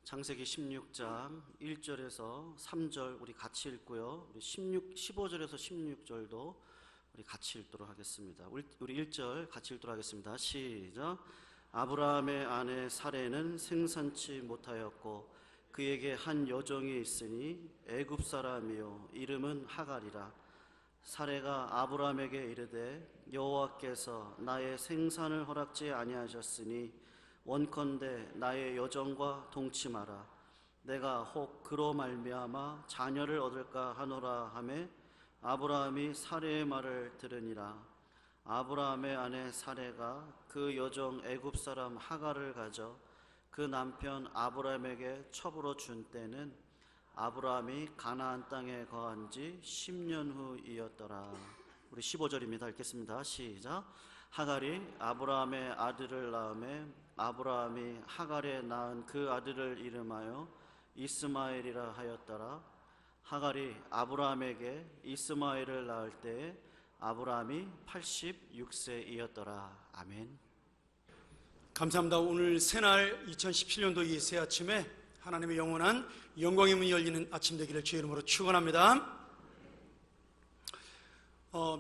창세기 16장 1절에서 3절 우리 같이 읽고요. 우리 15절에서 16절도 우리 같이 읽도록 하겠습니다. 우리 1절 같이 읽도록 하겠습니다. 시작. 아브라함의 아내 사레는 생산치 못하였고 그에게 한 여종이 있으니 애굽 사람이요 이름은 하갈이라. 사레가 아브라함에게 이르되 여호와께서 나의 생산을 허락지 아니하셨으니 원컨대 나의 여종과 동치 마라. 내가 혹 그로 말미암아 자녀를 얻을까 하노라 하매 아브라함이 사레의 말을 들으니라. 아브라함의 아내 사레가 그 여종 애굽 사람 하갈을 가져 그 남편 아브라함에게 첩으로 준 때는 아브라함이 가나안 땅에 거한 지 10년 후이었더라. 우리 15절입니다. 읽겠습니다. 시작. 하갈이 아브라함의 아들을 낳음에 아브라함이 하갈에 낳은 그 아들을 이름하여 이스마엘이라 하였더라. 하갈이 아브라함에게 이스마엘을 낳을 때에 아브라함이 86세이었더라. 아멘. 감사합니다. 오늘 새날 2017년도 이 새 아침에 하나님의 영원한 영광의 문이 열리는 아침 되기를 주의 이름으로 축원합니다.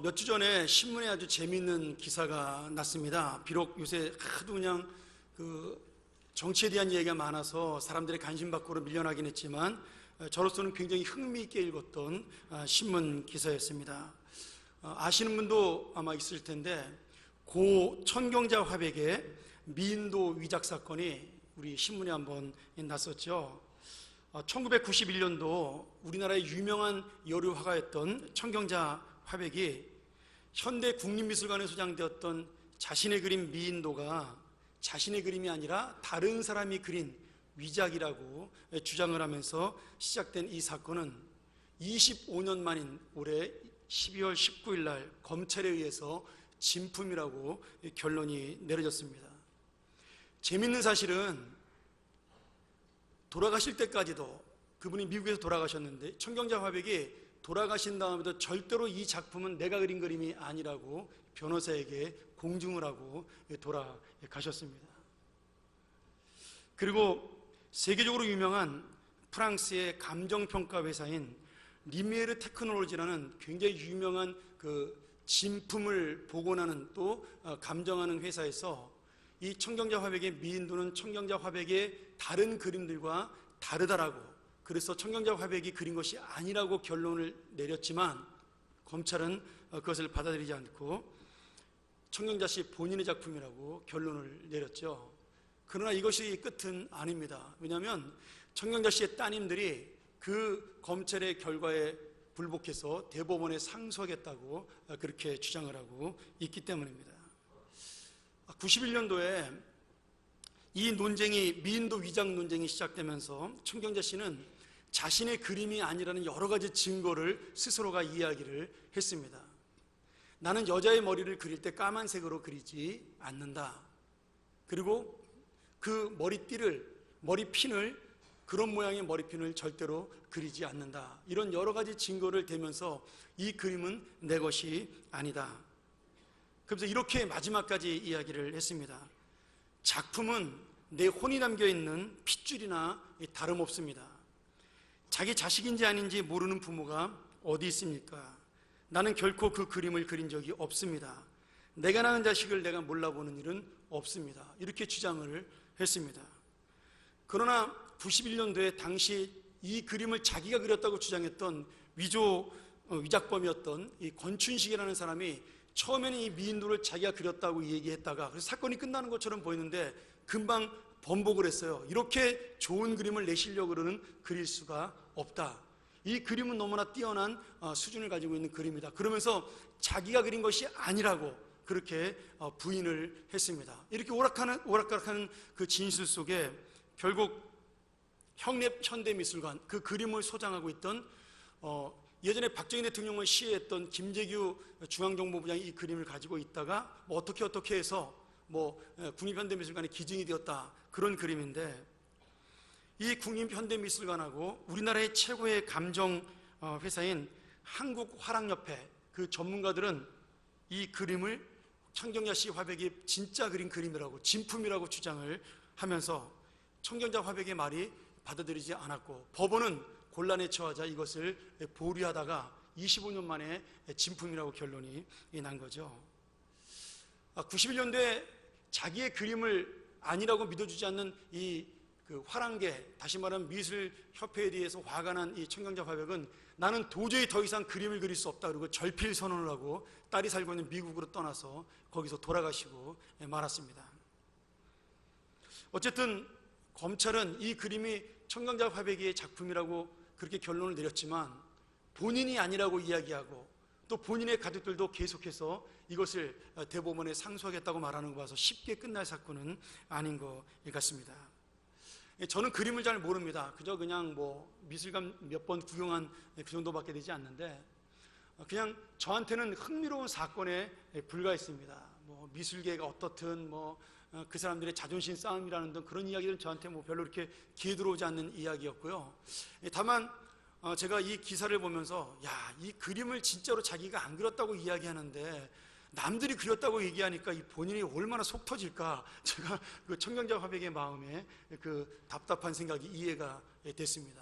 몇 주 전에 신문에 아주 재미있는 기사가 났습니다. 비록 요새 하도 그냥 정치에 대한 얘기가 많아서 사람들의 관심 밖으로 밀려나긴 했지만 저로서는 굉장히 흥미있게 읽었던 신문 기사였습니다. 아시는 분도 아마 있을 텐데 고 천경자 화백의 미인도 위작 사건이 우리 신문에 한번 났었죠. 1991년도 우리나라의 유명한 여류 화가였던 천경자 화백이 현대 국립미술관에 소장되었던 자신의 그림 미인도가 자신의 그림이 아니라 다른 사람이 그린 위작이라고 주장을 하면서 시작된 이 사건은 25년 만인 올해 12월 19일 날 검찰에 의해서 진품이라고 결론이 내려졌습니다. 재밌는 사실은 돌아가실 때까지도 그분이 미국에서 돌아가셨는데 천경자 화백이 돌아가신 다음에도 절대로 이 작품은 내가 그린 그림이 아니라고 변호사에게 공증을 하고 돌아가셨습니다. 그리고 세계적으로 유명한 프랑스의 감정평가 회사인 리미에르 테크놀로지라는 굉장히 유명한 진품을 복원하는 또 감정하는 회사에서 이 천경자 화백의 미인도는 천경자 화백의 다른 그림들과 다르다라고, 그래서 천경자 화백이 그린 것이 아니라고 결론을 내렸지만 검찰은 그것을 받아들이지 않고 천경자 씨 본인의 작품이라고 결론을 내렸죠. 그러나 이것이 끝은 아닙니다. 왜냐하면 천경자 씨의 따님들이 그 검찰의 결과에 불복해서 대법원에 상소하겠다고 그렇게 주장을 하고 있기 때문입니다. 91년도에 이 논쟁이, 미인도 위작 논쟁이 시작되면서 천경자 씨는 자신의 그림이 아니라는 여러 가지 증거를 스스로가 이야기를 했습니다. 나는 여자의 머리를 그릴 때 까만색으로 그리지 않는다. 그리고 그 머리핀을 그런 모양의 머리핀을 절대로 그리지 않는다. 이런 여러 가지 증거를 대면서 이 그림은 내 것이 아니다. 그래서 이렇게 마지막까지 이야기를 했습니다. 작품은 내 혼이 담겨있는 핏줄이나 다름없습니다. 자기 자식인지 아닌지 모르는 부모가 어디 있습니까? 나는 결코 그 그림을 그린 적이 없습니다. 내가 낳은 자식을 내가 몰라보는 일은 없습니다. 이렇게 주장을 했습니다. 그러나 91년도에 당시 이 그림을 자기가 그렸다고 주장했던 위작범이었던 이 권춘식이라는 사람이 처음에는 이 미인도를 자기가 그렸다고 얘기했다가 그래서 사건이 끝나는 것처럼 보이는데 금방 번복을 했어요. 이렇게 좋은 그림을 내 실력으로는 그릴 수가 없다. 이 그림은 너무나 뛰어난 수준을 가지고 있는 그림이다. 그러면서 자기가 그린 것이 아니라고 그렇게 부인을 했습니다. 이렇게 오락가락하는 그 진실 속에 결국 현대미술관, 그 그림을 소장하고 있던 예전에 박정희 대통령을 시해했던 김재규 중앙정보부장이 이 그림을 가지고 있다가 어떻게 해서 국립현대미술관에 기증이 되었다. 그런 그림인데 이 국립현대미술관하고 우리나라의 최고의 감정 회사인 한국화랑협회 그 전문가들은 이 그림을 천경자 씨 화백이 진짜 그린 그림이라고, 진품이라고 주장을 하면서 천경자 화백의 말이 받아들이지 않았고 법원은 곤란에 처하자 이것을 보류하다가 25년 만에 진품이라고 결론이 난 거죠. 91년도에 자기의 그림을 아니라고 믿어주지 않는 그 화랑계, 다시 말하면 미술협회에 대해서 화가 난 이 청경자 화백은 나는 도저히 더 이상 그림을 그릴 수 없다 그리고 절필 선언을 하고 딸이 살고 있는 미국으로 떠나서 거기서 돌아가시고 말았습니다. 어쨌든 검찰은 이 그림이 청경자 화백의 작품이라고 그렇게 결론을 내렸지만 본인이 아니라고 이야기하고 또 본인의 가족들도 계속해서 이것을 대법원에 상소하겠다고 말하는 거 봐서 쉽게 끝날 사건은 아닌 것 같습니다. 저는 그림을 잘 모릅니다. 그저 그냥 미술관 몇 번 구경한 그 정도밖에 되지 않는데 그냥 저한테는 흥미로운 사건에 불과했습니다. 미술계가 어떻든 그 사람들의 자존심 싸움이라는 등 그런 이야기들은 저한테 별로 이렇게 귀에 들어오지 않는 이야기였고요. 다만 제가 이 기사를 보면서 이 그림을 진짜로 자기가 안 그렸다고 이야기하는데 남들이 그렸다고 얘기하니까 이 본인이 얼마나 속 터질까, 제가 그 청경자 화백의 마음에 그 답답한 생각이 이해가 됐습니다.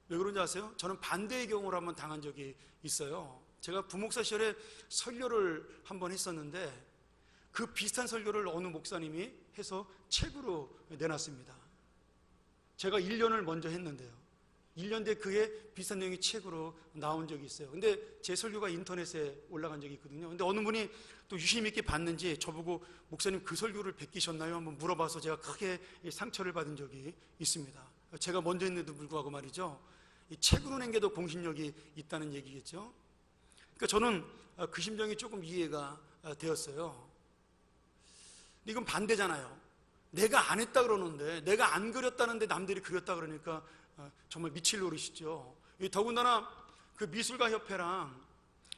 왜 그런지 아세요? 저는 반대의 경우를 한번 당한 적이 있어요. 제가 부목사 시절에 설교를 한번 했었는데 그 비슷한 설교를 어느 목사님이 해서 책으로 내놨습니다. 제가 1년을 먼저 했는데요. 1년 뒤에 그의 비슷한 내용이 책으로 나온 적이 있어요. 근데 제 설교가 인터넷에 올라간 적이 있거든요. 근데 어느 분이 또 유심 있게 봤는지 저보고 목사님 그 설교를 베끼셨나요? 한번 물어봐서 제가 크게 상처를 받은 적이 있습니다. 제가 먼저 했는데도 불구하고 말이죠. 이 책으로 낸 게 더 공신력이 있다는 얘기겠죠. 그러니까 저는 그 심정이 조금 이해가 되었어요. 근데 이건 반대잖아요. 내가 안 했다 그러는데, 내가 안 그렸다는데 남들이 그렸다 그러니까 정말 미칠 노릇이죠. 더군다나 그 미술가협회랑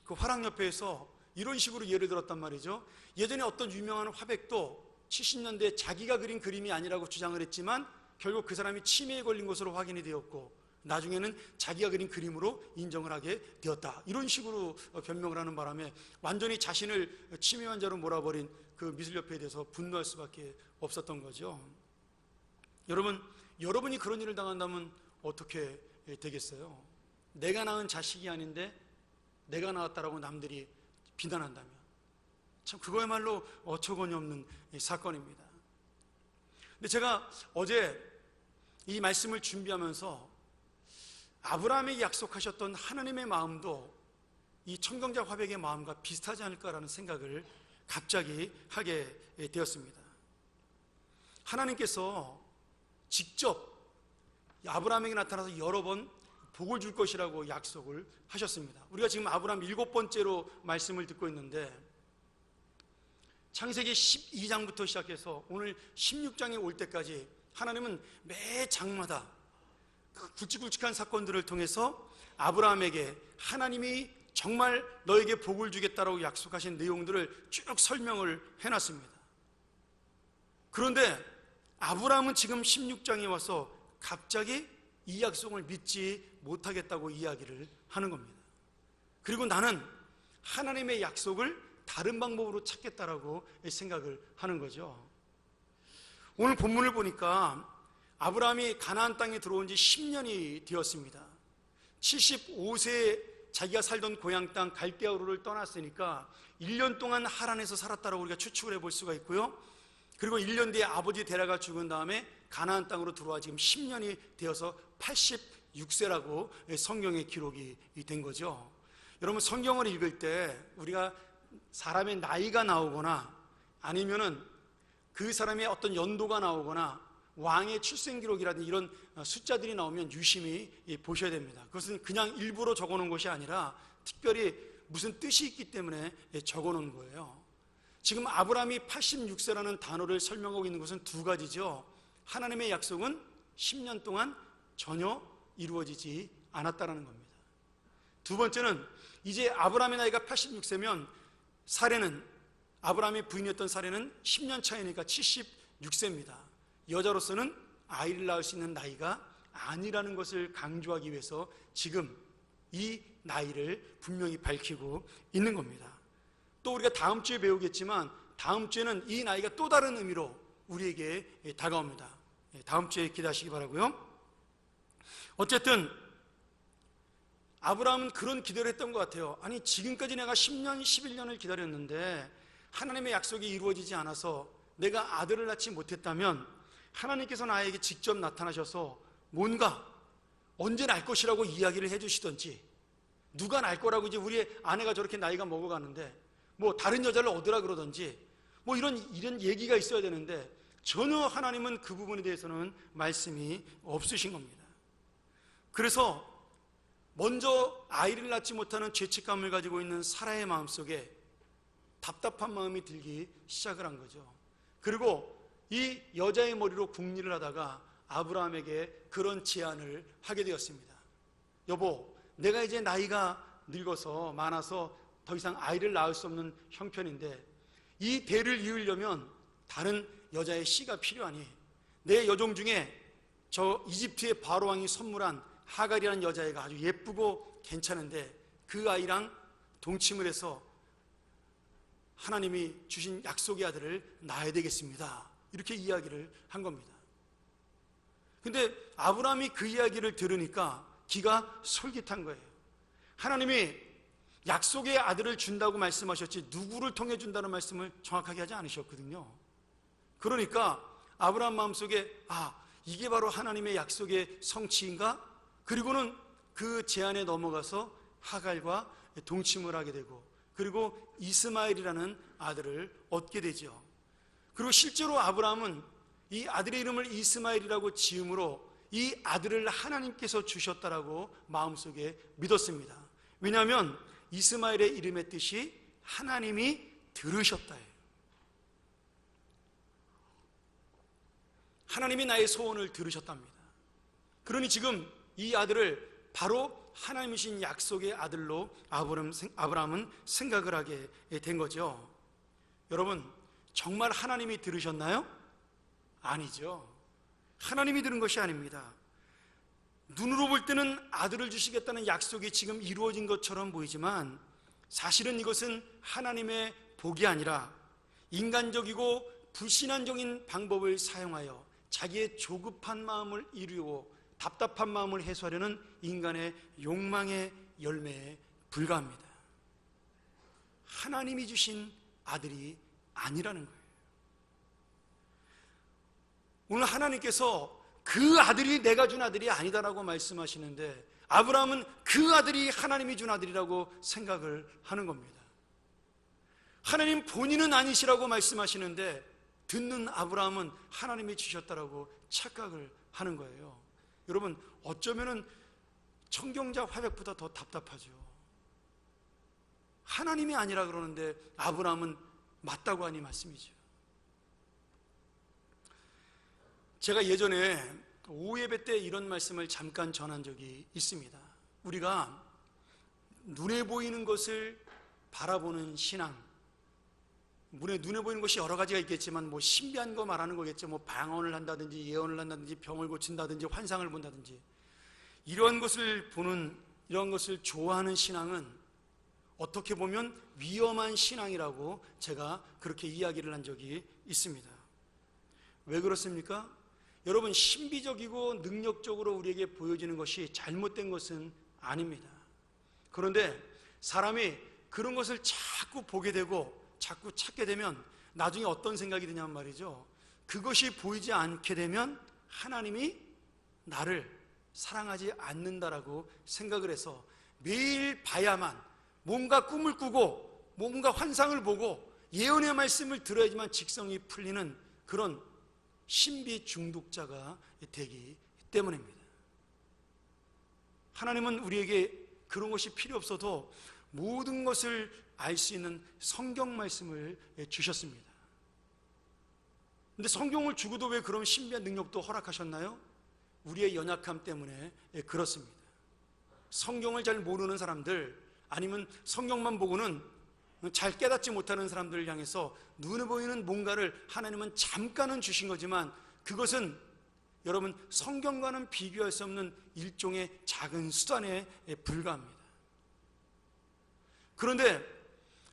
그 화랑협회에서 이런 식으로 예를 들었단 말이죠. 예전에 어떤 유명한 화백도 70년대에 자기가 그린 그림이 아니라고 주장을 했지만 결국 그 사람이 치매에 걸린 것으로 확인이 되었고 나중에는 자기가 그린 그림으로 인정을 하게 되었다. 이런 식으로 변명을 하는 바람에 완전히 자신을 치매 환자로 몰아버린 그 미술협회에 대해서 분노할 수밖에 없었던 거죠. 여러분이 그런 일을 당한다면 어떻게 되겠어요? 내가 낳은 자식이 아닌데 내가 낳았다라고 남들이 비난한다면 참 그거야말로 어처구니 없는 사건입니다. 근데 제가 어제 이 말씀을 준비하면서 아브라함에게 약속하셨던 하나님의 마음도 이 청경자 화백의 마음과 비슷하지 않을까라는 생각을 갑자기 하게 되었습니다. 하나님께서 직접 아브라함에게 나타나서 여러 번 복을 줄 것이라고 약속을 하셨습니다. 우리가 지금 아브라함 7번째로 말씀을 듣고 있는데 창세기 12장부터 시작해서 오늘 16장에 올 때까지 하나님은 매 장마다 그 굵직굵직한 사건들을 통해서 아브라함에게 하나님이 정말 너에게 복을 주겠다라고 약속하신 내용들을 쭉 설명을 해놨습니다. 그런데 아브라함은 지금 16장에 와서 갑자기 이 약속을 믿지 못하겠다고 이야기를 하는 겁니다. 그리고 나는 하나님의 약속을 다른 방법으로 찾겠다라고 생각을 하는 거죠. 오늘 본문을 보니까 아브라함이 가나안 땅에 들어온 지 10년이 되었습니다. 75세에 자기가 살던 고향 땅 갈대아우르를 떠났으니까 1년 동안 하란에서 살았다라고 우리가 추측을 해볼 수가 있고요. 그리고 1년 뒤에 아버지 데라가 죽은 다음에 가나안 땅으로 들어와 지금 10년이 되어서 86세라고 성경에 기록이 된 거죠. 여러분 성경을 읽을 때 우리가 사람의 나이가 나오거나 아니면은 그 사람의 어떤 연도가 나오거나 왕의 출생 기록이라든지 이런 숫자들이 나오면 유심히 보셔야 됩니다. 그것은 그냥 일부러 적어놓은 것이 아니라 특별히 무슨 뜻이 있기 때문에 적어놓은 거예요. 지금 아브라함이 86세라는 단어를 설명하고 있는 것은 두 가지죠. 하나님의 약속은 10년 동안 전혀 이루어지지 않았다는 겁니다. 두 번째는 이제 아브라함의 나이가 86세면 아브라함의 부인이었던 사례는 10년 차이니까 76세입니다. 여자로서는 아이를 낳을 수 있는 나이가 아니라는 것을 강조하기 위해서 지금 이 나이를 분명히 밝히고 있는 겁니다. 또 우리가 다음 주에 배우겠지만 다음 주에는 이 나이가 또 다른 의미로 우리에게 다가옵니다. 다음 주에 기대하시기 바라고요. 어쨌든 아브라함은 그런 기대를 했던 것 같아요. 아니, 지금까지 내가 10년, 11년을 기다렸는데 하나님의 약속이 이루어지지 않아서 내가 아들을 낳지 못했다면 하나님께서 나에게 직접 나타나셔서 뭔가 언제 낳을 것이라고 이야기를 해주시던지, 누가 낳을 거라고, 이제 우리 아내가 저렇게 나이가 먹어가는데 뭐 다른 여자를 얻으라 그러던지 뭐 이런 얘기가 있어야 되는데 전혀 하나님은 그 부분에 대해서는 말씀이 없으신 겁니다. 그래서 먼저 아이를 낳지 못하는 죄책감을 가지고 있는 사라의 마음속에 답답한 마음이 들기 시작을 한 거죠. 그리고 이 여자의 머리로 궁리를 하다가 아브라함에게 그런 제안을 하게 되었습니다. 여보, 내가 이제 나이가 늙어서 많아서 더 이상 아이를 낳을 수 없는 형편인데 이 대를 이으려면 다른 여자의 씨가 필요하니 내 여종 중에 저 이집트의 바로왕이 선물한 하갈이라는 여자애가 아주 예쁘고 괜찮은데 그 아이랑 동침을 해서 하나님이 주신 약속의 아들을 낳아야 되겠습니다. 이렇게 이야기를 한 겁니다. 근데 아브라함이 그 이야기를 들으니까 기가 솔깃한 거예요. 하나님이 약속의 아들을 준다고 말씀하셨지 누구를 통해 준다는 말씀을 정확하게 하지 않으셨거든요. 그러니까 아브라함 마음속에 이게 바로 하나님의 약속의 성취인가? 그리고는 그 제안에 넘어가서 하갈과 동침을 하게 되고 그리고 이스마엘이라는 아들을 얻게 되죠. 그리고 실제로 아브라함은 이 아들의 이름을 이스마엘이라고 지음으로 이 아들을 하나님께서 주셨다라고 마음속에 믿었습니다. 왜냐하면 이스마엘의 이름의 뜻이 하나님이 들으셨다예요. 하나님이 나의 소원을 들으셨답니다. 그러니 지금 이 아들을 바로 하나님이신 약속의 아들로 아브라함은 생각을 하게 된 거죠. 여러분, 정말 하나님이 들으셨나요? 아니죠. 하나님이 들은 것이 아닙니다. 눈으로 볼 때는 아들을 주시겠다는 약속이 지금 이루어진 것처럼 보이지만 사실은 이것은 하나님의 복이 아니라 인간적이고 불신앙적인 방법을 사용하여 자기의 조급한 마음을 이루고 답답한 마음을 해소하려는 인간의 욕망의 열매에 불과합니다. 하나님이 주신 아들이 아니라는 거예요. 오늘 하나님께서 그 아들이 내가 준 아들이 아니다라고 말씀하시는데 아브라함은 그 아들이 하나님이 준 아들이라고 생각을 하는 겁니다. 하나님 본인은 아니시라고 말씀하시는데 듣는 아브라함은 하나님이 주셨다라고 착각을 하는 거예요. 여러분, 어쩌면은 청경자 화백보다 더 답답하죠. 하나님이 아니라 그러는데 아브라함은 맞다고 하니 말씀이죠. 제가 예전에 오예배 때 이런 말씀을 잠깐 전한 적이 있습니다. 우리가 눈에 보이는 것을 바라보는 신앙, 눈에 보이는 것이 여러 가지가 있겠지만 뭐 신비한 거 말하는 거겠죠. 뭐 방언을 한다든지 예언을 한다든지 병을 고친다든지 환상을 본다든지 이런 것을 좋아하는 신앙은 어떻게 보면 위험한 신앙이라고 제가 그렇게 이야기를 한 적이 있습니다. 왜 그렇습니까? 여러분, 신비적이고 능력적으로 우리에게 보여지는 것이 잘못된 것은 아닙니다. 그런데 사람이 그런 것을 자꾸 보게 되고 자꾸 찾게 되면 나중에 어떤 생각이 드냐면 말이죠. 그것이 보이지 않게 되면 하나님이 나를 사랑하지 않는다라고 생각을 해서 매일 봐야만 뭔가 꿈을 꾸고 뭔가 환상을 보고 예언의 말씀을 들어야지만 직성이 풀리는 그런 신비 중독자가 되기 때문입니다. 하나님은 우리에게 그런 것이 필요 없어도 모든 것을 알 수 있는 성경 말씀을 주셨습니다. 그런데 성경을 주고도 왜 그런 신비한 능력도 허락하셨나요? 우리의 연약함 때문에 그렇습니다. 성경을 잘 모르는 사람들, 아니면 성경만 보고는 잘 깨닫지 못하는 사람들을 향해서 눈에 보이는 뭔가를 하나님은 잠깐은 주신 거지만 그것은 여러분 성경과는 비교할 수 없는 일종의 작은 수단에 불과합니다. 그런데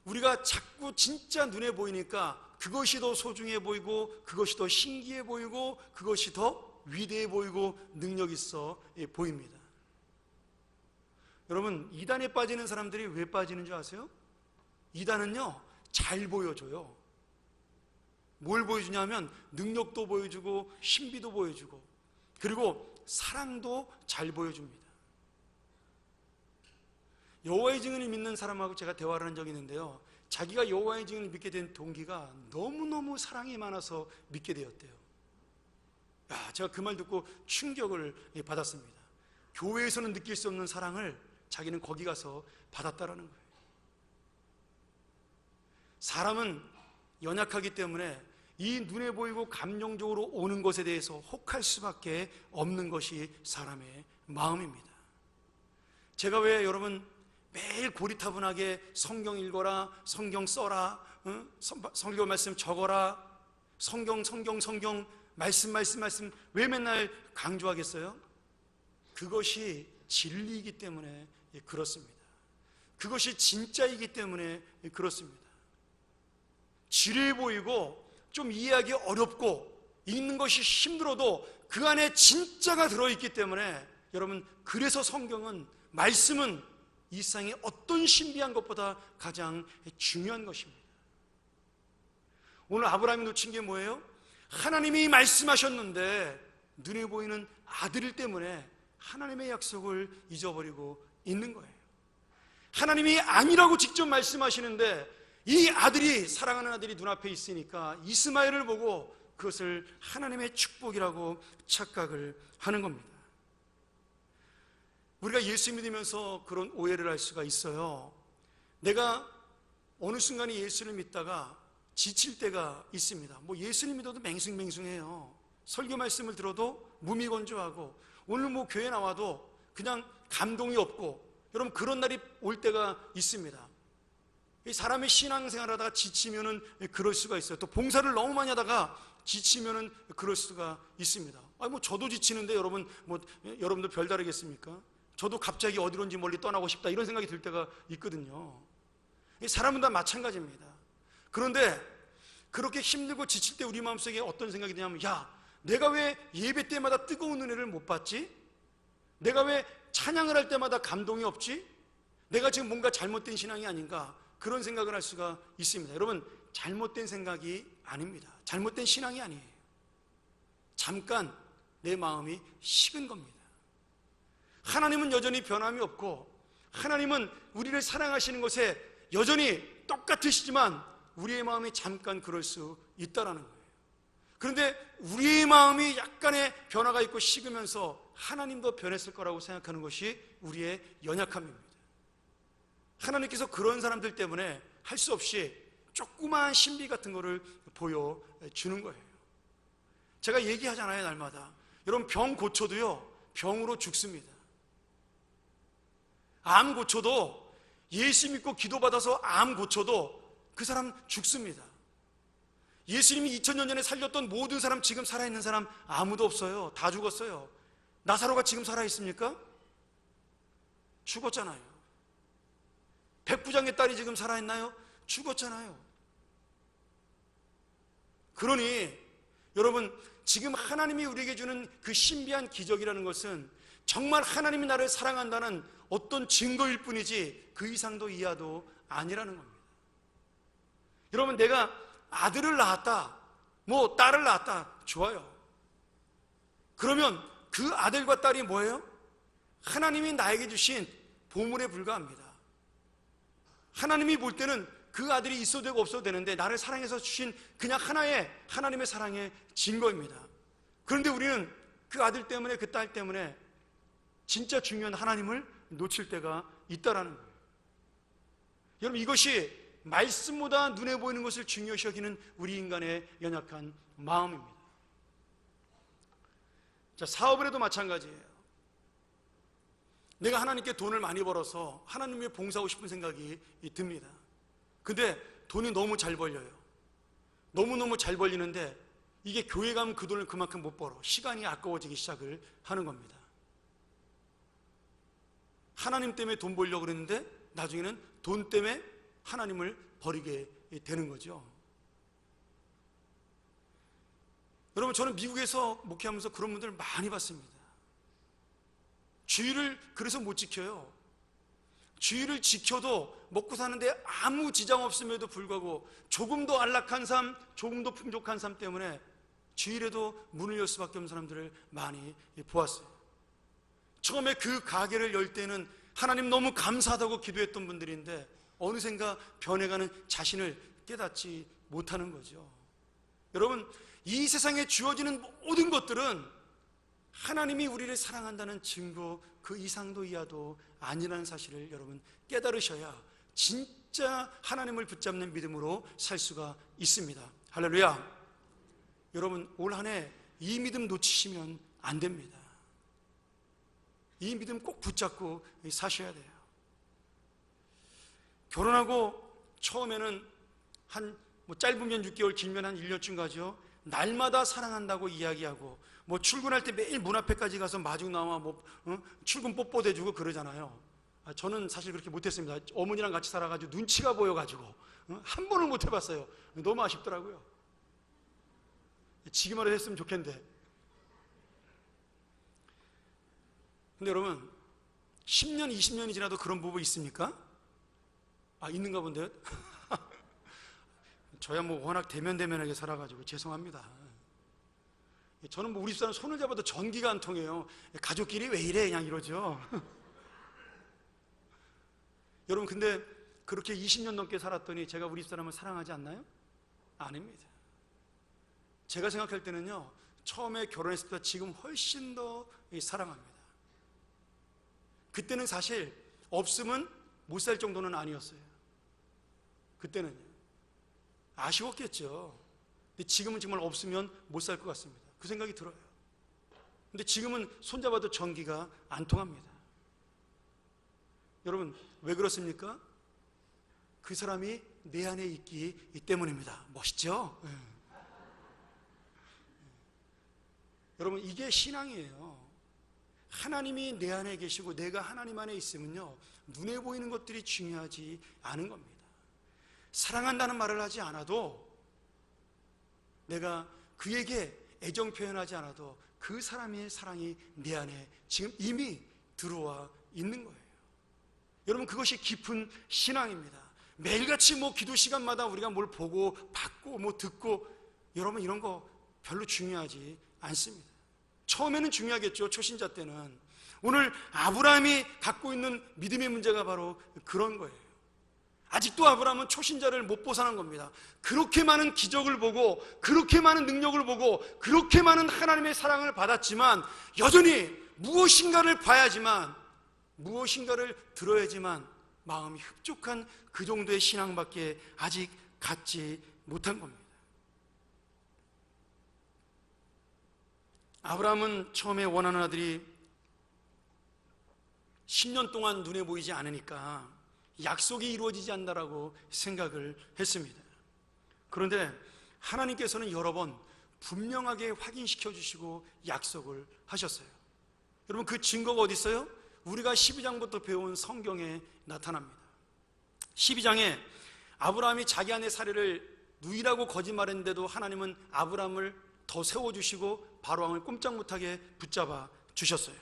우리가 자꾸 진짜 눈에 보이니까 그것이 더 소중해 보이고 그것이 더 신기해 보이고 그것이 더 위대해 보이고 능력 있어 보입니다. 여러분, 이단에 빠지는 사람들이 왜 빠지는 줄 아세요? 이단은요, 잘 보여줘요. 뭘 보여주냐면 능력도 보여주고 신비도 보여주고 그리고 사랑도 잘 보여줍니다. 여호와의 증인을 믿는 사람하고 제가 대화를 한 적이 있는데요, 자기가 여호와의 증인을 믿게 된 동기가 너무너무 사랑이 많아서 믿게 되었대요. 제가 그 말 듣고 충격을 받았습니다. 교회에서는 느낄 수 없는 사랑을 자기는 거기 가서 받았다라는 거예요. 사람은 연약하기 때문에 이 눈에 보이고 감정적으로 오는 것에 대해서 혹할 수밖에 없는 것이 사람의 마음입니다. 제가 왜 여러분 매일 고리타분하게 성경 읽어라, 성경 써라, 성경 말씀 적어라, 성경 말씀 왜 맨날 강조하겠어요? 그것이 진리이기 때문에 그렇습니다. 그것이 진짜이기 때문에 그렇습니다. 지루해 보이고 좀 이해하기 어렵고 읽는 것이 힘들어도 그 안에 진짜가 들어있기 때문에 여러분, 그래서 성경은, 말씀은 이 세상의 어떤 신비한 것보다 가장 중요한 것입니다. 오늘 아브라함이 놓친 게 뭐예요? 하나님이 말씀하셨는데 눈에 보이는 아들 때문에 하나님의 약속을 잊어버리고 있는 거예요. 하나님이 아니라고 직접 말씀하시는데 이 아들이, 사랑하는 아들이 눈앞에 있으니까 이스마엘을 보고 그것을 하나님의 축복이라고 착각을 하는 겁니다. 우리가 예수 믿으면서 그런 오해를 할 수가 있어요. 내가 어느 순간에 예수를 믿다가 지칠 때가 있습니다. 예수를 믿어도 맹숭맹숭해요. 설교 말씀을 들어도 무미건조하고 오늘 교회 나와도 그냥 감동이 없고, 여러분 그런 날이 올 때가 있습니다. 사람의 신앙생활 하다가 지치면은 그럴 수가 있어요. 또 봉사를 너무 많이 하다가 지치면은 그럴 수가 있습니다. 저도 지치는데 여러분들 별다르겠습니까? 저도 갑자기 어디론지 멀리 떠나고 싶다 이런 생각이 들 때가 있거든요. 사람은 다 마찬가지입니다. 그런데 그렇게 힘들고 지칠 때 우리 마음속에 어떤 생각이 드냐면, 내가 왜 예배 때마다 뜨거운 은혜를 못 받지? 내가 왜 찬양을 할 때마다 감동이 없지? 내가 지금 뭔가 잘못된 신앙이 아닌가? 그런 생각을 할 수가 있습니다. 여러분, 잘못된 생각이 아닙니다. 잘못된 신앙이 아니에요. 잠깐 내 마음이 식은 겁니다. 하나님은 여전히 변함이 없고 하나님은 우리를 사랑하시는 것에 여전히 똑같으시지만 우리의 마음이 잠깐 그럴 수 있다라는 거예요. 그런데 우리의 마음이 약간의 변화가 있고 식으면서 하나님도 변했을 거라고 생각하는 것이 우리의 연약함입니다. 하나님께서 그런 사람들 때문에 할 수 없이 조그마한 신비 같은 거를 보여주는 거예요. 제가 얘기하잖아요, 날마다. 여러분, 병 고쳐도요, 병으로 죽습니다. 암 고쳐도, 예수 믿고 기도받아서 암 고쳐도 그 사람 죽습니다. 예수님이 2000년 전에 살렸던 모든 사람, 지금 살아있는 사람 아무도 없어요. 다 죽었어요. 나사로가 지금 살아있습니까? 죽었잖아요. 백부장의 딸이 지금 살아있나요? 죽었잖아요. 그러니 여러분, 지금 하나님이 우리에게 주는 그 신비한 기적이라는 것은 정말 하나님이 나를 사랑한다는 어떤 증거일 뿐이지 그 이상도 이하도 아니라는 겁니다. 여러분, 내가 아들을 낳았다, 딸을 낳았다, 좋아요. 그러면 그 아들과 딸이 뭐예요? 하나님이 나에게 주신 보물에 불과합니다. 하나님이 볼 때는 그 아들이 있어도 되고 없어도 되는데 나를 사랑해서 주신 그냥 하나의 하나님의 사랑의 증거입니다. 그런데 우리는 그 아들 때문에, 그 딸 때문에 진짜 중요한 하나님을 놓칠 때가 있다라는 거예요. 여러분, 이것이 말씀보다 눈에 보이는 것을 중요시 여기는 우리 인간의 연약한 마음입니다. 자, 사업을 해도 마찬가지예요. 내가 하나님께 돈을 많이 벌어서 하나님 위해 봉사하고 싶은 생각이 듭니다. 근데 돈이 너무 잘 벌려요. 너무너무 잘 벌리는데 이게 교회 가면 그 돈을 그만큼 못 벌어. 시간이 아까워지기 시작을 하는 겁니다. 하나님 때문에 돈 벌려고 그랬는데 나중에는 돈 때문에 하나님을 버리게 되는 거죠. 여러분, 저는 미국에서 목회하면서 그런 분들을 많이 봤습니다. 주의를 그래서 못 지켜요. 주의를 지켜도 먹고 사는데 아무 지장 없음에도 불구하고 조금 더 안락한 삶, 조금 더 풍족한 삶 때문에 주일에도 문을 열 수밖에 없는 사람들을 많이 보았어요. 처음에 그 가게를 열 때는 하나님 너무 감사하다고 기도했던 분들인데 어느샌가 변해가는 자신을 깨닫지 못하는 거죠. 여러분, 이 세상에 주어지는 모든 것들은 하나님이 우리를 사랑한다는 증거 그 이상도 이하도 아니라는 사실을 여러분 깨달으셔야 진짜 하나님을 붙잡는 믿음으로 살 수가 있습니다. 할렐루야. 여러분, 올 한 해 이 믿음 놓치시면 안 됩니다. 이 믿음 꼭 붙잡고 사셔야 돼요. 결혼하고 처음에는 짧으면 6개월, 길면 한 1년쯤 가죠. 날마다 사랑한다고 이야기하고 출근할 때 매일 문 앞에까지 가서 마중 나와 출근 뽀뽀 대주고 그러잖아요. 저는 사실 그렇게 못했습니다. 어머니랑 같이 살아가지고 눈치가 보여가지고 한 번을 못 해봤어요. 너무 아쉽더라고요. 지기만 했으면 좋겠는데. 근데 여러분, 10년, 20년이 지나도 그런 부부 있습니까? 있는가 본데요? 저야 워낙 대면대면하게 살아가지고 죄송합니다. 저는 우리 집사람 손을 잡아도 전기가 안 통해요. 가족끼리 왜 이래? 그냥 이러죠. 여러분, 근데 그렇게 20년 넘게 살았더니 제가 우리 집사람을 사랑하지 않나요? 아닙니다. 제가 생각할 때는요, 처음에 결혼했을 때보다 지금 훨씬 더 사랑합니다. 그때는 사실 없으면 못 살 정도는 아니었어요. 그때는요. 아쉬웠겠죠. 근데 지금은 정말 없으면 못 살 것 같습니다. 그 생각이 들어요. 근데 지금은 손잡아도 전기가 안 통합니다. 여러분, 왜 그렇습니까? 그 사람이 내 안에 있기 때문입니다. 멋있죠? 네. 여러분, 이게 신앙이에요. 하나님이 내 안에 계시고 내가 하나님 안에 있으면요, 눈에 보이는 것들이 중요하지 않은 겁니다. 사랑한다는 말을 하지 않아도, 내가 그에게 애정 표현하지 않아도 그 사람의 사랑이 내 안에 지금 이미 들어와 있는 거예요. 여러분, 그것이 깊은 신앙입니다. 매일같이 기도 시간마다 우리가 뭘 보고 받고 듣고, 여러분, 이런 거 별로 중요하지 않습니다. 처음에는 중요하겠죠. 초신자 때는. 오늘 아브라함이 갖고 있는 믿음의 문제가 바로 그런 거예요. 아직도 아브라함은 초신자를 못 벗어난 겁니다. 그렇게 많은 기적을 보고, 그렇게 많은 능력을 보고, 그렇게 많은 하나님의 사랑을 받았지만 여전히 무엇인가를 봐야지만, 무엇인가를 들어야지만 마음이 흡족한 그 정도의 신앙밖에 아직 갖지 못한 겁니다. 아브라함은 처음에 원하는 아들이 10년 동안 눈에 보이지 않으니까 약속이 이루어지지 않는다라고 생각을 했습니다. 그런데 하나님께서는 여러 번 분명하게 확인시켜 주시고 약속을 하셨어요. 여러분, 그 증거가 어디 있어요? 우리가 12장부터 배운 성경에 나타납니다. 12장에 아브라함이 자기 아내 사례를 누이라고 거짓말했는데도 하나님은 아브라함을 더 세워주시고 바로왕을 꼼짝 못하게 붙잡아 주셨어요.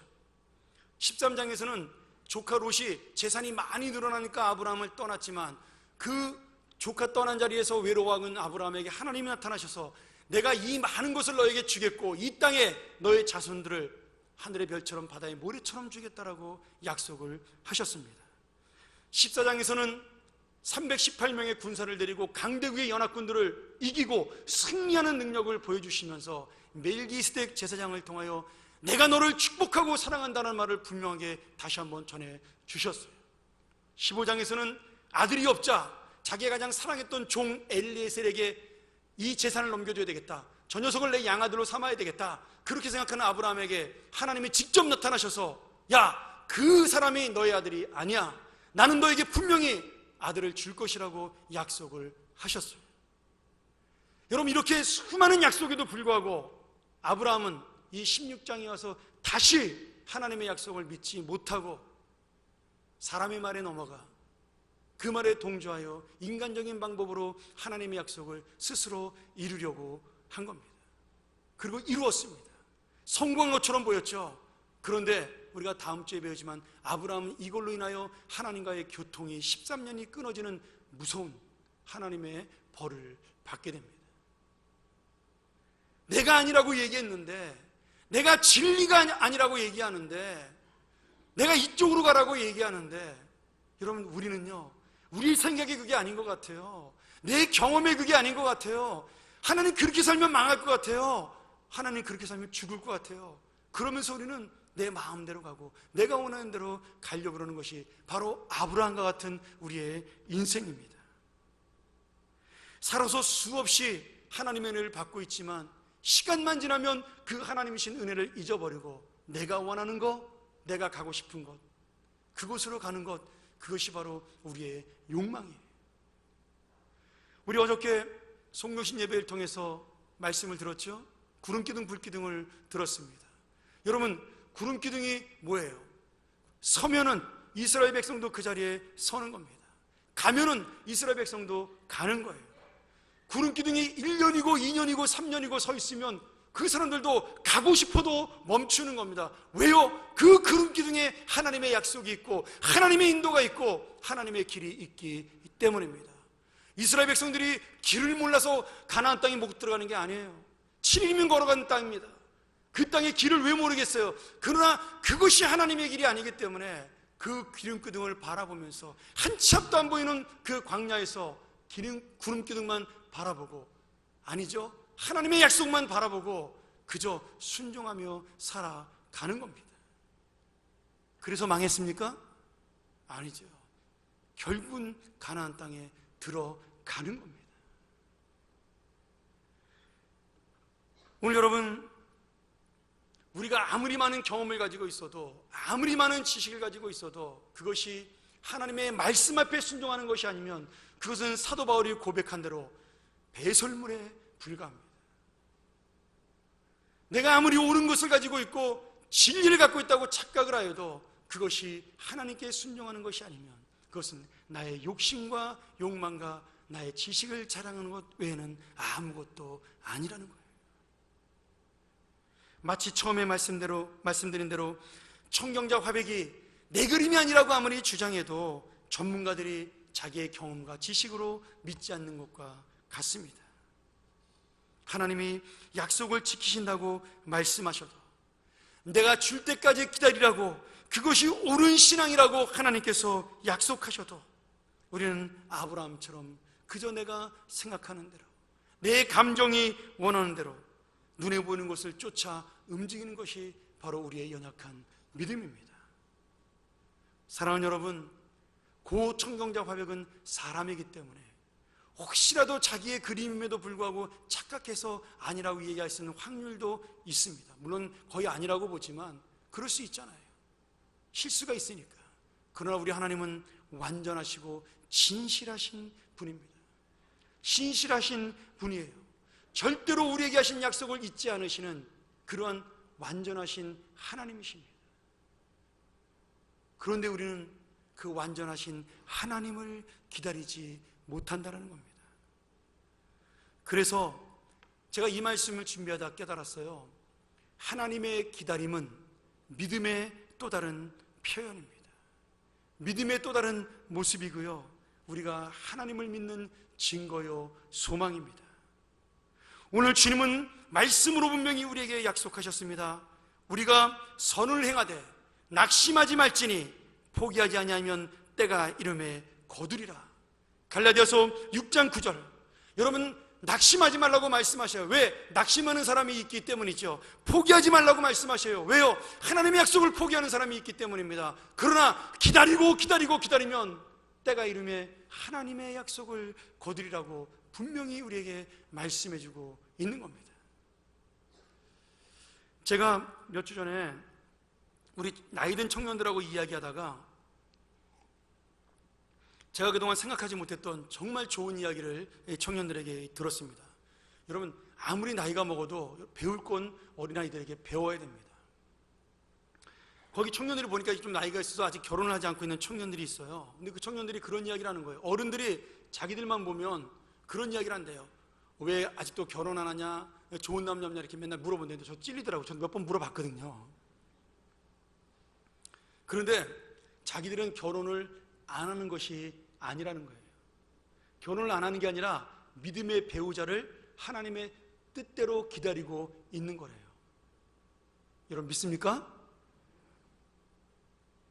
13장에서는 조카 롯이 재산이 많이 늘어나니까 아브라함을 떠났지만 그 조카 떠난 자리에서 외로워하는 아브라함에게 하나님이 나타나셔서 내가 이 많은 것을 너에게 주겠고 이 땅에 너의 자손들을 하늘의 별처럼 바다의 모래처럼 주겠다라고 약속을 하셨습니다. 14장에서는 318명의 군사를 데리고 강대국의 연합군들을 이기고 승리하는 능력을 보여주시면서 멜기스덱 제사장을 통하여 내가 너를 축복하고 사랑한다는 말을 분명하게 다시 한번 전해주셨어요. 15장에서는 아들이 없자 자기가 가장 사랑했던 종 엘리에셀에게 이 재산을 넘겨줘야 되겠다, 저 녀석을 내 양아들로 삼아야 되겠다, 그렇게 생각하는 아브라함에게 하나님이 직접 나타나셔서 야, 그 사람이 너의 아들이 아니야, 나는 너에게 분명히 아들을 줄 것이라고 약속을 하셨어요. 여러분, 이렇게 수많은 약속에도 불구하고 아브라함은 이 16장에 와서 다시 하나님의 약속을 믿지 못하고 사람의 말에 넘어가 그 말에 동조하여 인간적인 방법으로 하나님의 약속을 스스로 이루려고 한 겁니다. 그리고 이루었습니다. 성공한 것처럼 보였죠. 그런데 우리가 다음 주에 배우지만 아브라함은 이걸로 인하여 하나님과의 교통이 13년이 끊어지는 무서운 하나님의 벌을 받게 됩니다. 내가 아니라고 얘기했는데, 내가 진리가 아니라고 얘기하는데, 내가 이쪽으로 가라고 얘기하는데, 여러분, 우리는요, 우리 생각이 그게 아닌 것 같아요. 내 경험이 그게 아닌 것 같아요. 하나님 그렇게 살면 망할 것 같아요. 하나님 그렇게 살면 죽을 것 같아요. 그러면서 우리는 내 마음대로 가고 내가 원하는 대로 가려고 그러는 것이 바로 아브라함과 같은 우리의 인생입니다. 살아서 수없이 하나님의 은혜를 받고 있지만 시간만 지나면 그 하나님이신 은혜를 잊어버리고 내가 원하는 것, 내가 가고 싶은 것, 그곳으로 가는 것, 그것이 바로 우리의 욕망이에요. 우리 어저께 송교신 예배를 통해서 말씀을 들었죠? 구름기둥 불기둥을 들었습니다. 여러분, 구름기둥이 뭐예요? 서면은 이스라엘 백성도 그 자리에 서는 겁니다. 가면은 이스라엘 백성도 가는 거예요. 구름기둥이 1년이고 2년이고 3년이고 서 있으면 그 사람들도 가고 싶어도 멈추는 겁니다. 왜요? 그 구름기둥에 하나님의 약속이 있고 하나님의 인도가 있고 하나님의 길이 있기 때문입니다. 이스라엘 백성들이 길을 몰라서 가나안 땅에 못 들어가는 게 아니에요. 7일이면 걸어가는 땅입니다. 그 땅의 길을 왜 모르겠어요? 그러나 그것이 하나님의 길이 아니기 때문에 그 구름기둥을 바라보면서 한치 앞도 안 보이는 그 광야에서 구름기둥만 바라보고, 아니죠, 하나님의 약속만 바라보고 그저 순종하며 살아가는 겁니다. 그래서 망했습니까? 아니죠. 결국은 가나안 땅에 들어가는 겁니다. 오늘 여러분, 우리가 아무리 많은 경험을 가지고 있어도, 아무리 많은 지식을 가지고 있어도 그것이 하나님의 말씀 앞에 순종하는 것이 아니면 그것은 사도 바울이 고백한 대로 배설물에 불과합니다. 내가 아무리 옳은 것을 가지고 있고 진리를 갖고 있다고 착각을 하여도 그것이 하나님께 순종하는 것이 아니면 그것은 나의 욕심과 욕망과 나의 지식을 자랑하는 것 외에는 아무것도 아니라는 거예요. 마치 처음에 말씀드린 대로 청경자 화백이 내 그림이 아니라고 아무리 주장해도 전문가들이 자기의 경험과 지식으로 믿지 않는 것과 같습니다. 하나님이 약속을 지키신다고 말씀하셔도, 내가 줄 때까지 기다리라고, 그것이 옳은 신앙이라고 하나님께서 약속하셔도 우리는 아브라함처럼 그저 내가 생각하는 대로, 내 감정이 원하는 대로 눈에 보이는 것을 쫓아 움직이는 것이 바로 우리의 연약한 믿음입니다. 사랑하는 여러분, 고 청경자 화백은 사람이기 때문에 혹시라도 자기의 그림임에도 불구하고 착각해서 아니라고 얘기할 수 있는 확률도 있습니다. 물론 거의 아니라고 보지만 그럴 수 있잖아요. 실수가 있으니까. 그러나 우리 하나님은 완전하시고 진실하신 분입니다. 신실하신 분이에요. 절대로 우리에게 하신 약속을 잊지 않으시는 그러한 완전하신 하나님이십니다. 그런데 우리는 그 완전하신 하나님을 기다리지 못한다는 겁니다. 그래서 제가 이 말씀을 준비하다 깨달았어요. 하나님의 기다림은 믿음의 또 다른 표현입니다. 믿음의 또 다른 모습이고요, 우리가 하나님을 믿는 증거요 소망입니다. 오늘 주님은 말씀으로 분명히 우리에게 약속하셨습니다. 우리가 선을 행하되 낙심하지 말지니 포기하지 아니하면 때가 이름에 거두리라. 갈라디아서 6장 9절. 여러분, 낙심하지 말라고 말씀하셔요. 왜? 낙심하는 사람이 있기 때문이죠. 포기하지 말라고 말씀하셔요. 왜요? 하나님의 약속을 포기하는 사람이 있기 때문입니다. 그러나 기다리면 때가 이름에 하나님의 약속을 거두리라고 분명히 우리에게 말씀해주고 있는 겁니다. 제가 몇 주 전에 우리 나이든 청년들하고 이야기하다가 제가 그동안 생각하지 못했던 정말 좋은 이야기를 청년들에게 들었습니다. 여러분, 아무리 나이가 먹어도 배울 건 어린아이들에게 배워야 됩니다. 거기 청년들을 보니까 좀 나이가 있어서 아직 결혼을 하지 않고 있는 청년들이 있어요. 근데 그 청년들이 그런 이야기를 하는 거예요. 어른들이 자기들만 보면 그런 이야기를 한대요. 왜 아직도 결혼 안 하냐? 좋은 남자 없냐 이렇게 맨날 물어본다는데 저 찔리더라고요. 저도 몇 번 물어봤거든요. 그런데 자기들은 결혼을 안 하는 것이 아니라는 거예요. 결혼을 안 하는 게 아니라 믿음의 배우자를 하나님의 뜻대로 기다리고 있는 거래요. 여러분 믿습니까?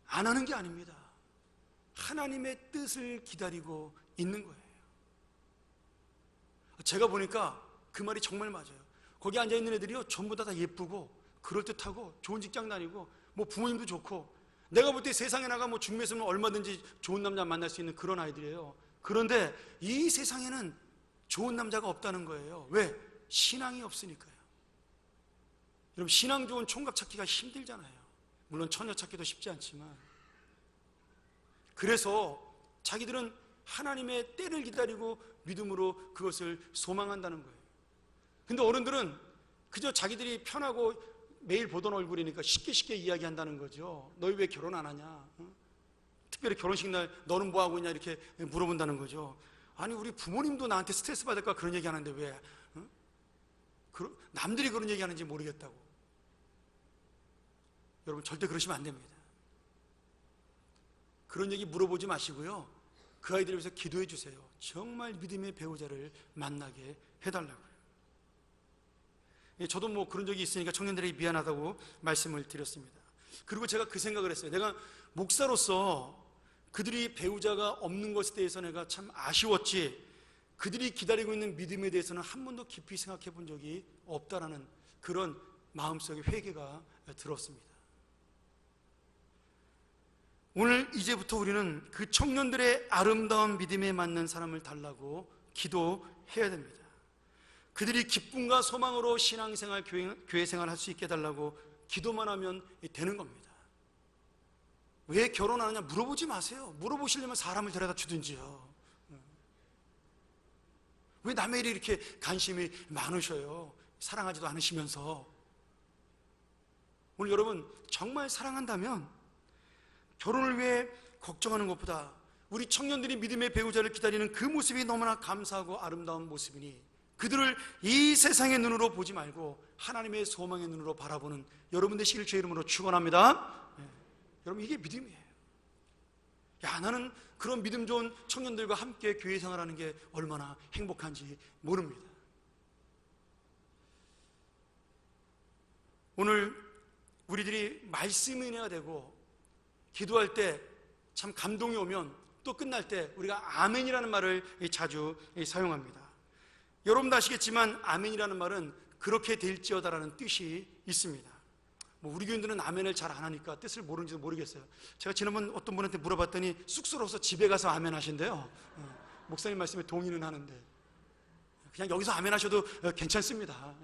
안 하는 게 아닙니다. 하나님의 뜻을 기다리고 있는 거예요. 제가 보니까 그 말이 정말 맞아요. 거기 앉아있는 애들이요 전부 다 예쁘고 그럴듯하고 좋은 직장 다니고 뭐 부모님도 좋고 내가 볼 때 세상에 나가 뭐 중매서는 얼마든지 좋은 남자 만날 수 있는 그런 아이들이에요. 그런데 이 세상에는 좋은 남자가 없다는 거예요. 왜? 신앙이 없으니까요. 여러분 신앙 좋은 총각 찾기가 힘들잖아요. 물론 처녀 찾기도 쉽지 않지만 그래서 자기들은 하나님의 때를 기다리고 믿음으로 그것을 소망한다는 거예요. 근데 어른들은 그저 자기들이 편하고 매일 보던 얼굴이니까 쉽게 이야기한다는 거죠. 너희 왜 결혼 안 하냐? 특별히 결혼식 날 너는 뭐 하고 있냐 이렇게 물어본다는 거죠. 아니 우리 부모님도 나한테 스트레스 받을까 그런 얘기 하는데 왜 남들이 그런 얘기 하는지 모르겠다고. 여러분 절대 그러시면 안 됩니다. 그런 얘기 물어보지 마시고요. 그 아이들을 위해서 기도해 주세요. 정말 믿음의 배우자를 만나게 해달라고요. 저도 뭐 그런 적이 있으니까 청년들에게 미안하다고 말씀을 드렸습니다. 그리고 제가 그 생각을 했어요. 내가 목사로서 그들이 배우자가 없는 것에 대해서 내가 참 아쉬웠지 그들이 기다리고 있는 믿음에 대해서는 한 번도 깊이 생각해 본 적이 없다라는 그런 마음속에 회개가 들었습니다. 오늘 이제부터 우리는 그 청년들의 아름다운 믿음에 맞는 사람을 달라고 기도해야 됩니다. 그들이 기쁨과 소망으로 신앙생활, 교회생활 할 수 있게 해달라고 기도만 하면 되는 겁니다. 왜 결혼 안 하냐 물어보지 마세요. 물어보시려면 사람을 데려다 주든지요. 왜 남의 일에 이렇게 관심이 많으셔요? 사랑하지도 않으시면서. 오늘 여러분 정말 사랑한다면 결혼을 위해 걱정하는 것보다 우리 청년들이 믿음의 배우자를 기다리는 그 모습이 너무나 감사하고 아름다운 모습이니 그들을 이 세상의 눈으로 보지 말고 하나님의 소망의 눈으로 바라보는 여러분 되시길 주의 이름으로 축원합니다. 여러분 이게 믿음이에요. 야 나는 그런 믿음 좋은 청년들과 함께 교회 생활하는 게 얼마나 행복한지 모릅니다. 오늘 우리들이 말씀 은혜가 되고 기도할 때 참 감동이 오면 또 끝날 때 우리가 아멘이라는 말을 자주 사용합니다. 여러분도 아시겠지만 아멘이라는 말은 그렇게 될지어다라는 뜻이 있습니다. 뭐 우리 교인들은 아멘을 잘 안 하니까 뜻을 모르는지도 모르겠어요. 제가 지난번 어떤 분한테 물어봤더니 쑥스러워서 집에 가서 아멘 하신대요. 목사님 말씀에 동의는 하는데 그냥 여기서 아멘 하셔도 괜찮습니다.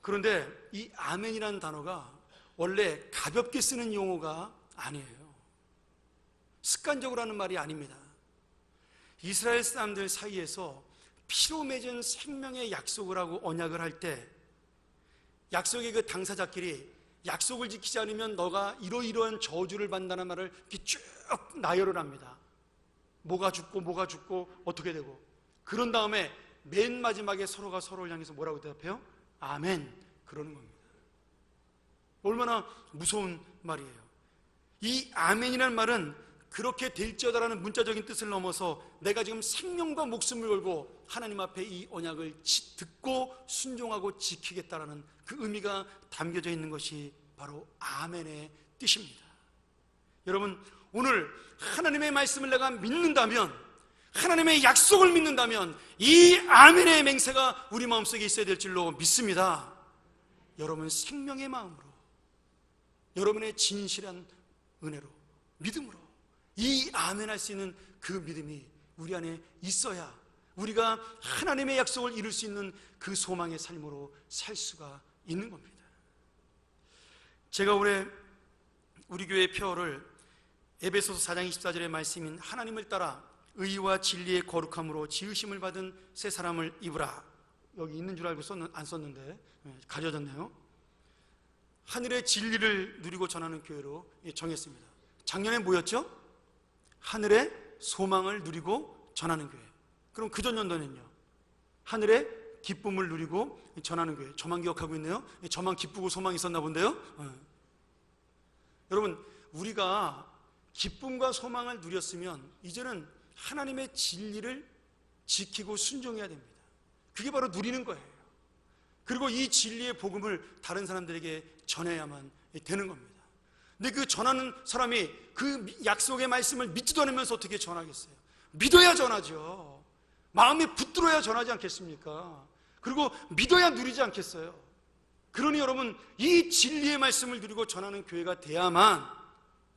그런데 이 아멘이라는 단어가 원래 가볍게 쓰는 용어가 아니에요. 습관적으로 하는 말이 아닙니다. 이스라엘 사람들 사이에서 피로 맺은 생명의 약속을 하고 언약을 할 때 약속의 그 당사자끼리 약속을 지키지 않으면 너가 이러이러한 저주를 받는다는 말을 이렇게 쭉 나열을 합니다. 뭐가 죽고 어떻게 되고 그런 다음에 맨 마지막에 서로가 서로를 향해서 뭐라고 대답해요? 아멘 그러는 겁니다. 얼마나 무서운 말이에요. 이 아멘이라는 말은 그렇게 될지어다라는 문자적인 뜻을 넘어서 내가 지금 생명과 목숨을 걸고 하나님 앞에 이 언약을 듣고 순종하고 지키겠다라는 그 의미가 담겨져 있는 것이 바로 아멘의 뜻입니다. 여러분 오늘 하나님의 말씀을 내가 믿는다면 하나님의 약속을 믿는다면 이 아멘의 맹세가 우리 마음속에 있어야 될 줄로 믿습니다. 여러분 생명의 마음으로 여러분의 진실한 은혜로 믿음으로 이 아멘 할 수 있는 그 믿음이 우리 안에 있어야 우리가 하나님의 약속을 이룰 수 있는 그 소망의 삶으로 살 수가 있는 겁니다. 제가 올해 우리 교회 표어를 에베소서 4장 24절의 말씀인 하나님을 따라 의와 진리의 거룩함으로 지으심을 받은 새 사람을 입으라. 여기 있는 줄 알고 안 썼는데 가려졌네요. 하늘의 진리를 누리고 전하는 교회로 정했습니다. 작년에 뭐였죠? 하늘의 소망을 누리고 전하는 교회. 그럼 그 전년도는요? 하늘의 기쁨을 누리고 전하는 교회. 저만 기억하고 있네요. 저만 기쁘고 소망이 있었나 본데요. 여러분, 우리가 기쁨과 소망을 누렸으면 이제는 하나님의 진리를 지키고 순종해야 됩니다. 그게 바로 누리는 거예요. 그리고 이 진리의 복음을 다른 사람들에게 전해야만 되는 겁니다. 근데 그 전하는 사람이 그 약속의 말씀을 믿지도 않으면서 어떻게 전하겠어요? 믿어야 전하죠. 마음에 붙들어야 전하지 않겠습니까? 그리고 믿어야 누리지 않겠어요? 그러니 여러분, 이 진리의 말씀을 누리고 전하는 교회가 돼야만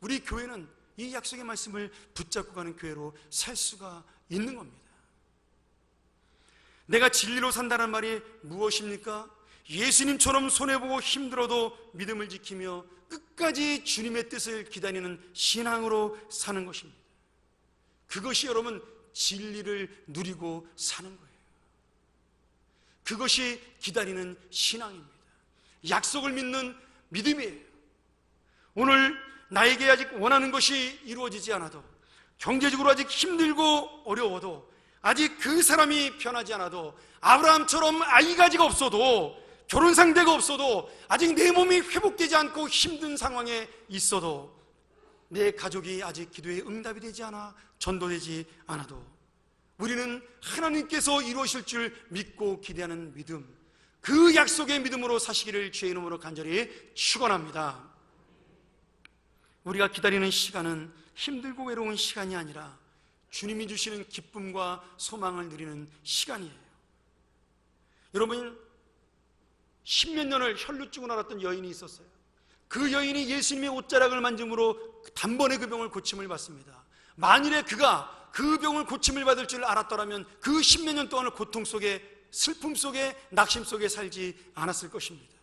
우리 교회는 이 약속의 말씀을 붙잡고 가는 교회로 살 수가 있는 겁니다. 내가 진리로 산다는 말이 무엇입니까? 예수님처럼 손해보고 힘들어도 믿음을 지키며 끝까지 주님의 뜻을 기다리는 신앙으로 사는 것입니다. 그것이 여러분 진리를 누리고 사는 거예요. 그것이 기다리는 신앙입니다. 약속을 믿는 믿음이에요. 오늘 나에게 아직 원하는 것이 이루어지지 않아도, 경제적으로 아직 힘들고 어려워도, 아직 그 사람이 변하지 않아도, 아브라함처럼 아이가 아직 없어도, 결혼 상대가 없어도, 아직 내 몸이 회복되지 않고 힘든 상황에 있어도, 내 가족이 아직 기도에 응답이 되지 않아 전도되지 않아도 우리는 하나님께서 이루실 줄 믿고 기대하는 믿음, 그 약속의 믿음으로 사시기를 주의 이름으로 간절히 축원합니다. 우리가 기다리는 시간은 힘들고 외로운 시간이 아니라 주님이 주시는 기쁨과 소망을 누리는 시간이에요. 여러분, 10몇 년을 혈루증을 앓았던 여인이 있었어요. 그 여인이 예수님의 옷자락을 만짐으로 단번에 그 병을 고침을 받습니다. 만일에 그가 그 병을 고침을 받을 줄 알았더라면 그 10몇 년 동안을 고통 속에, 슬픔 속에, 낙심 속에 살지 않았을 것입니다.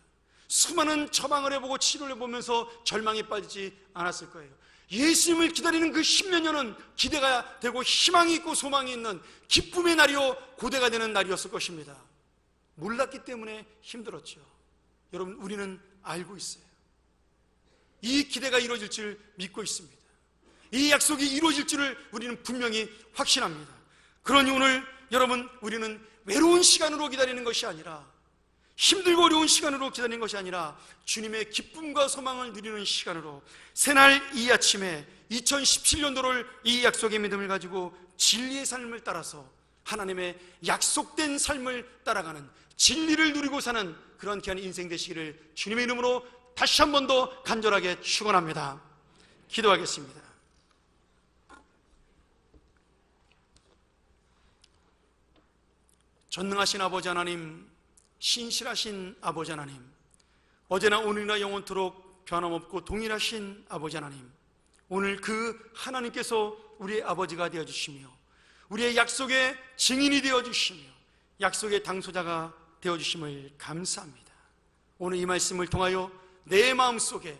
수많은 처방을 해보고 치료를 해보면서 절망에 빠지지 않았을 거예요. 예수님을 기다리는 그 10몇 년은 기대가 되고 희망이 있고 소망이 있는 기쁨의 날이요 고대가 되는 날이었을 것입니다. 몰랐기 때문에 힘들었죠. 여러분, 우리는 알고 있어요. 이 기대가 이루어질 줄 믿고 있습니다. 이 약속이 이루어질 줄을 우리는 분명히 확신합니다. 그러니 오늘 여러분, 우리는 외로운 시간으로 기다리는 것이 아니라, 힘들고 어려운 시간으로 기다리는 것이 아니라 주님의 기쁨과 소망을 누리는 시간으로 새날 이 아침에 2017년도를 이 약속의 믿음을 가지고 진리의 삶을 따라서 하나님의 약속된 삶을 따라가는, 진리를 누리고 사는 그런 귀한 인생 되시기를 주님의 이름으로 다시 한 번 더 간절하게 축원합니다. 기도하겠습니다. 전능하신 아버지 하나님, 신실하신 아버지 하나님, 어제나 오늘이나 영원토록 변함없고 동일하신 아버지 하나님, 오늘 그 하나님께서 우리의 아버지가 되어주시며 우리의 약속의 증인이 되어주시며 약속의 당소자가 되어주심을 감사합니다. 오늘 이 말씀을 통하여 내 마음속에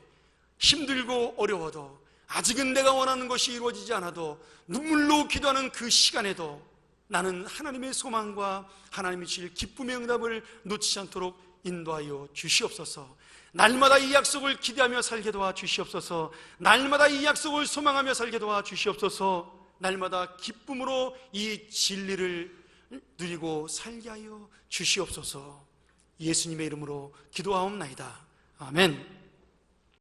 힘들고 어려워도, 아직은 내가 원하는 것이 이루어지지 않아도 눈물로 기도하는 그 시간에도 나는 하나님의 소망과 하나님이 주실 기쁨의 응답을 놓치지 않도록 인도하여 주시옵소서. 날마다 이 약속을 기대하며 살게 도와 주시옵소서. 날마다 이 약속을 소망하며 살게 도와 주시옵소서. 날마다 기쁨으로 이 진리를 누리고 살게 하여 주시옵소서. 예수님의 이름으로 기도하옵나이다. 아멘.